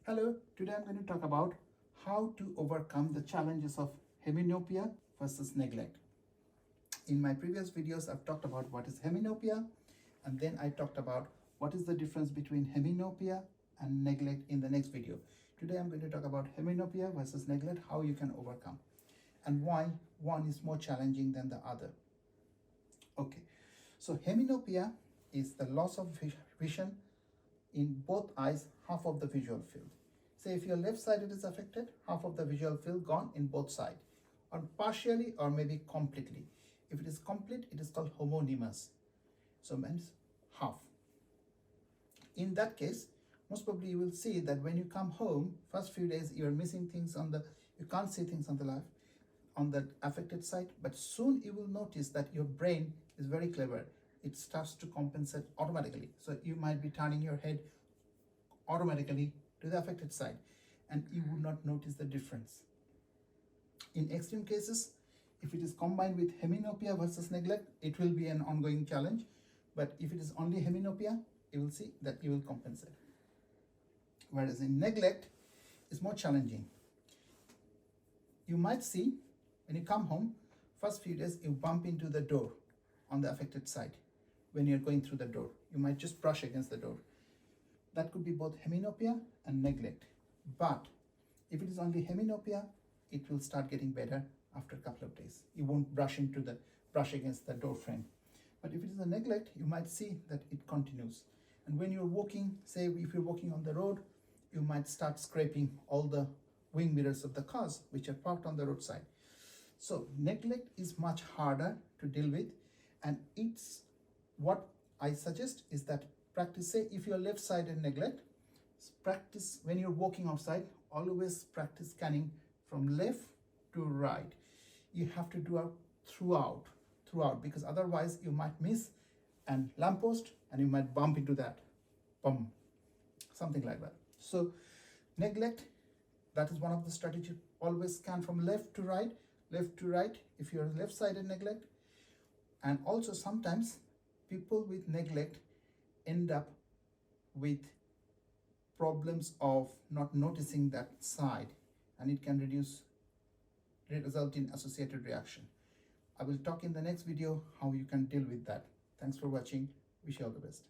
Hello, today I'm going to talk about how to overcome the challenges of hemianopia versus neglect. In my previous videos, I've talked about what is hemianopia, and then I talked about what is the difference between hemianopia and neglect in the next video. Today I'm going to talk about hemianopia versus neglect, how you can overcome, and why one is more challenging than the other. Okay, so hemianopia is the loss of vision in both eyes, half of the visual field. Say if your left side is affected, half of the visual field gone in both sides, or partially or maybe completely. If it is complete, it is called homonymous. So means half. In that case, most probably you will see that when you come home, first few days you are missing things you can't see things on the affected side, but soon you will notice that your brain is very clever. It starts to compensate automatically. So you might be turning your head automatically to the affected side and you would not notice the difference. In extreme cases, if it is combined with hemianopia versus neglect, it will be an ongoing challenge. But if it is only hemianopia, you will see that you will compensate. Whereas in neglect, it's more challenging. You might see when you come home, first few days you bump into the door on the affected side. When you're going through the door, you might just brush against the door. That could be both hemianopia and neglect. But if it is only hemianopia, it will start getting better after a couple of days. You won't brush against the door frame. But if it is a neglect, you might see that it continues. And when you're walking, say if you're walking on the road, you might start scraping all the wing mirrors of the cars which are parked on the roadside. So neglect is much harder to deal with, and it's what I suggest is that practice, say if you're left-sided neglect, practice when you're walking outside, always practice scanning from left to right. You have to do it throughout, because otherwise you might miss a lamppost and you might bump into that, something like that. So neglect, that is one of the strategies. Always scan from left to right if you're left-sided neglect. And also sometimes people with neglect end up with problems of not noticing that side, and it can result in associated reaction. I will talk in the next video how you can deal with that. Thanks for watching. Wish you all the best.